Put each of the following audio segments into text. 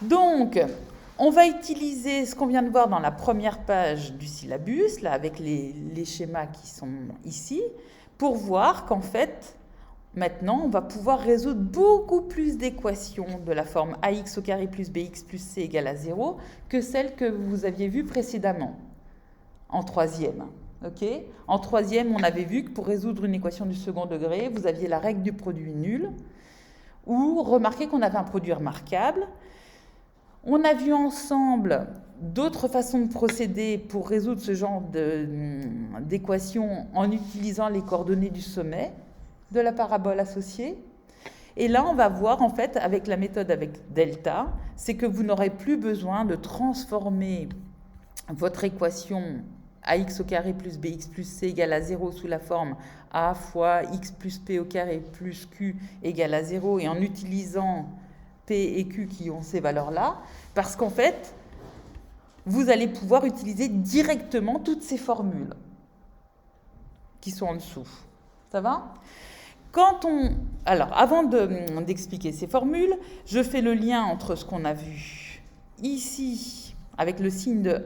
Donc, on va utiliser ce qu'on vient de voir dans la première page du syllabus, là, avec les schémas qui sont ici, pour voir qu'en fait, maintenant, on va pouvoir résoudre beaucoup plus d'équations de la forme ax au carré plus bx plus c égale à 0 que celles que vous aviez vues précédemment, en troisième. Okay. En troisième, on avait vu que pour résoudre une équation du second degré, vous aviez la règle du produit nul, ou remarquez qu'on avait un produit remarquable. On a vu ensemble d'autres façons de procéder pour résoudre ce genre d'équation en utilisant les coordonnées du sommet de la parabole associée. Et là, on va voir en fait avec la méthode avec delta, c'est que vous n'aurez plus besoin de transformer votre équation ax au carré plus bx plus c égale à 0 sous la forme a fois x plus p au carré plus q égale à 0 et en utilisant P et Q qui ont ces valeurs-là, parce qu'en fait, vous allez pouvoir utiliser directement toutes ces formules qui sont en dessous. Ça va ? Alors, avant d'expliquer ces formules, je fais le lien entre ce qu'on a vu ici, avec le signe de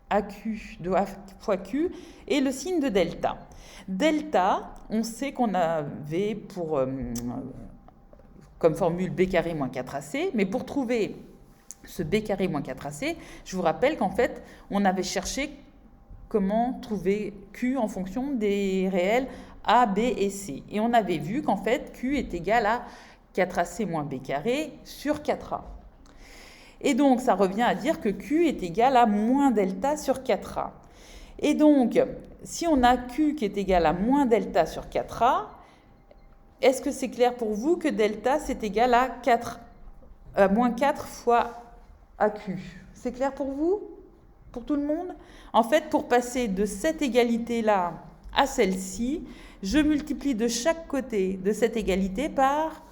AQ, de A fois Q, et le signe de delta. Delta, on sait qu'on avait pour... comme formule b carré moins 4ac, mais pour trouver ce b carré moins 4ac, je vous rappelle qu'en fait, on avait cherché comment trouver q en fonction des réels a, b et c. Et on avait vu qu'en fait, q est égal à 4ac moins b carré sur 4a. Et donc, ça revient à dire que q est égal à moins delta sur 4a. Et donc, si on a q qui est égal à moins delta sur 4a, est-ce que c'est clair pour vous que delta, c'est égal à moins 4 fois AQ? C'est clair pour vous? Pour tout le monde? En fait, pour passer de cette égalité-là à celle-ci, je multiplie de chaque côté de cette égalité par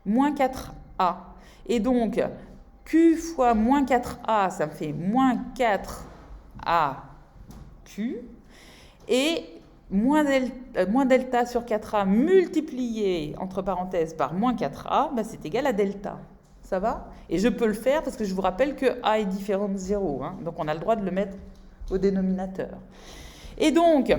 moins 4A. Et donc, Q fois moins 4A, ça me fait moins 4AQ. Et moins delta sur 4a multiplié, entre parenthèses, par moins 4a, ben c'est égal à delta. Ça va? Et je peux le faire parce que je vous rappelle que a est différent de 0. Hein, donc on a le droit de le mettre au dénominateur. Et donc,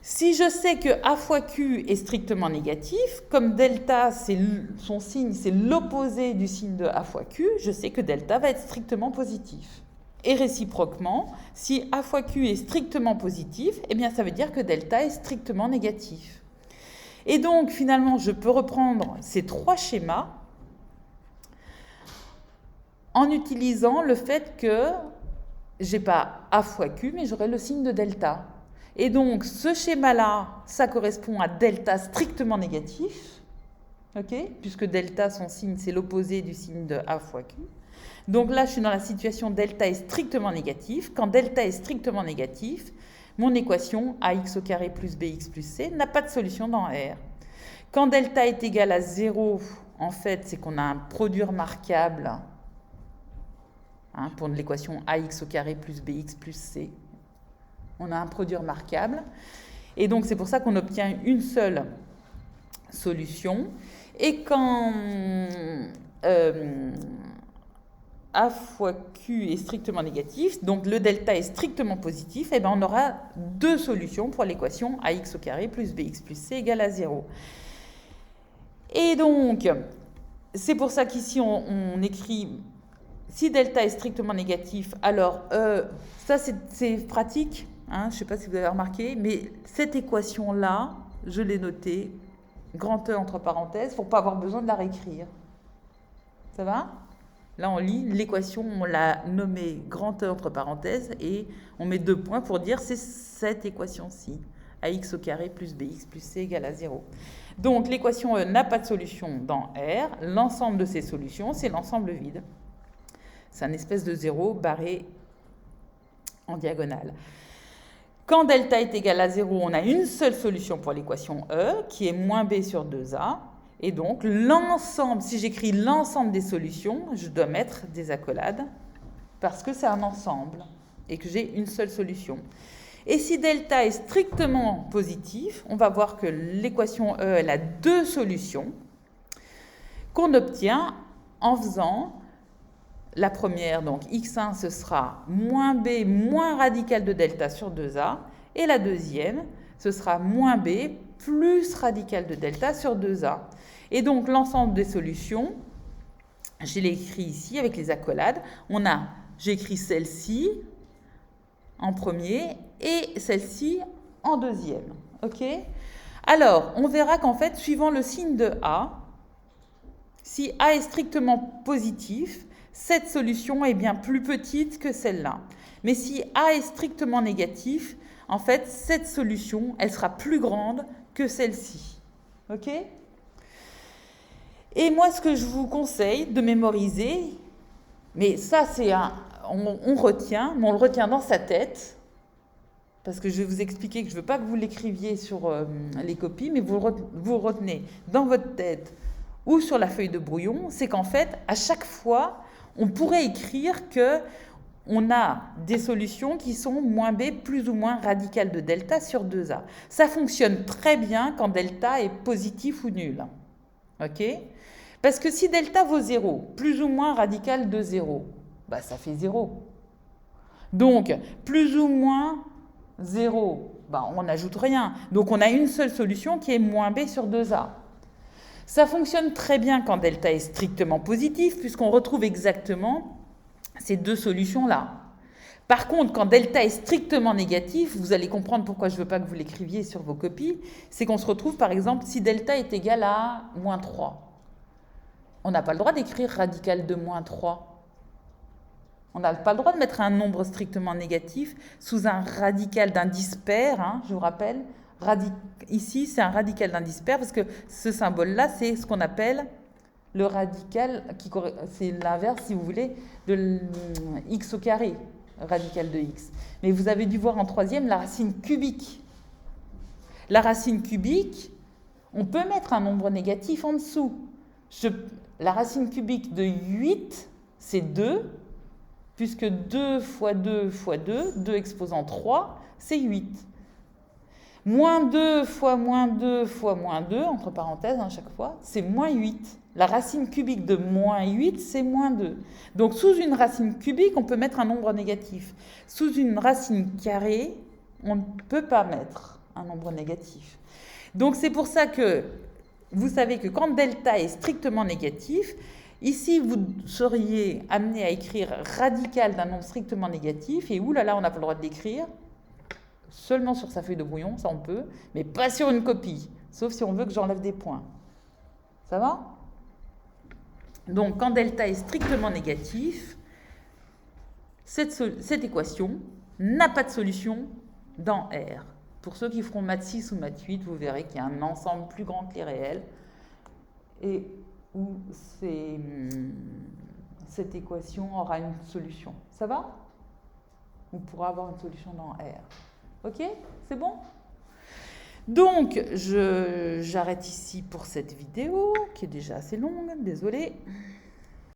si je sais que a fois q est strictement négatif, comme delta, son signe, c'est l'opposé du signe de a fois q, je sais que delta va être strictement positif. Et réciproquement, si a fois q est strictement positif, eh bien ça veut dire que delta est strictement négatif. Et donc finalement, je peux reprendre ces trois schémas en utilisant le fait que j'ai pas a fois q, mais j'aurai le signe de delta. Et donc ce schéma-là, ça correspond à delta strictement négatif, okay, puisque delta, son signe, c'est l'opposé du signe de a fois q. Donc là, je suis dans la situation delta est strictement négatif. Quand delta est strictement négatif, mon équation ax au carré plus bx plus c n'a pas de solution dans R. Quand delta est égal à 0, en fait, c'est qu'on a un produit remarquable pour l'équation ax au carré plus bx plus c. On a un produit remarquable. Et donc, c'est pour ça qu'on obtient une seule solution. Et quand... A fois Q est strictement négatif, donc le delta est strictement positif, et bien on aura deux solutions pour l'équation ax au carré plus bx plus c égale à 0. Et donc, c'est pour ça qu'ici on écrit, si delta est strictement négatif, alors ça c'est pratique, hein, je ne sais pas si vous avez remarqué, mais cette équation-là, je l'ai notée, grand E entre parenthèses, pour ne pas avoir besoin de la réécrire. Ça va ? Là, on lit l'équation, on l'a nommée grand E entre parenthèses et on met 2 points pour dire c'est cette équation-ci, ax au carré plus bx plus c égale à 0. Donc, l'équation E n'a pas de solution dans R. L'ensemble de ces solutions, c'est l'ensemble vide. C'est un espèce de 0 barré en diagonale. Quand delta est égal à 0, on a une seule solution pour l'équation E, qui est moins b sur 2a. Et donc, l'ensemble, si j'écris l'ensemble des solutions, je dois mettre des accolades parce que c'est un ensemble et que j'ai une seule solution. Et si delta est strictement positif, on va voir que l'équation E, elle a deux solutions qu'on obtient en faisant la première, donc x1, ce sera moins b moins radical de delta sur 2a, et la deuxième, ce sera moins b plus radical de delta sur 2a. Et donc l'ensemble des solutions, je l'ai écrit ici avec les accolades. J'ai écrit celle-ci en premier et celle-ci en deuxième. Ok ? Alors, on verra qu'en fait, suivant le signe de A, si A est strictement positif, cette solution est bien plus petite que celle-là. Mais si A est strictement négatif, en fait, cette solution, elle sera plus grande que celle-ci. Ok ? Et moi, ce que je vous conseille de mémoriser, mais ça, on retient, mais on le retient dans sa tête, parce que je vais vous expliquer que je ne veux pas que vous l'écriviez sur les copies, mais vous retenez dans votre tête ou sur la feuille de brouillon, c'est qu'en fait, à chaque fois, on pourrait écrire que on a des solutions qui sont moins b plus ou moins radicales de delta sur 2a. Ça fonctionne très bien quand delta est positif ou nul. Ok ? Parce que si delta vaut 0, plus ou moins radical de 0, bah ça fait 0. Donc, plus ou moins 0, bah on n'ajoute rien. Donc, on a une seule solution qui est moins b sur 2a. Ça fonctionne très bien quand delta est strictement positif, puisqu'on retrouve exactement ces deux solutions-là. Par contre, quand delta est strictement négatif, vous allez comprendre pourquoi je ne veux pas que vous l'écriviez sur vos copies, c'est qu'on se retrouve, par exemple, si delta est égal à moins 3. On n'a pas le droit d'écrire radical de moins 3. On n'a pas le droit de mettre un nombre strictement négatif sous un radical d'indice pair, hein, je vous rappelle. Ici, c'est un radical d'indice pair parce que ce symbole-là, c'est ce qu'on appelle le radical, c'est l'inverse, si vous voulez, de x au carré, radical de x. Mais vous avez dû voir en troisième la racine cubique. La racine cubique, on peut mettre un nombre négatif en dessous. La racine cubique de 8, c'est 2, puisque 2 fois 2 fois 2, 2 exposant 3, c'est 8. Moins 2 fois moins 2 fois moins 2, entre parenthèses, à chaque fois, c'est moins 8. La racine cubique de moins 8, c'est moins 2. Donc, sous une racine cubique, on peut mettre un nombre négatif. Sous une racine carrée, on ne peut pas mettre un nombre négatif. Donc, c'est pour ça que vous savez que quand delta est strictement négatif, ici, vous seriez amené à écrire radical d'un nombre strictement négatif, et oulala, on n'a pas le droit de l'écrire. Seulement sur sa feuille de brouillon, ça on peut, mais pas sur une copie, sauf si on veut que j'enlève des points. Ça va ? Donc, quand delta est strictement négatif, cette équation n'a pas de solution dans R. Pour ceux qui feront maths 6 ou maths 8, vous verrez qu'il y a un ensemble plus grand que les réels et où cette équation aura une solution. Ça va ? On pourra avoir une solution dans R. Ok, c'est bon? Donc, j'arrête ici pour cette vidéo, qui est déjà assez longue, désolée.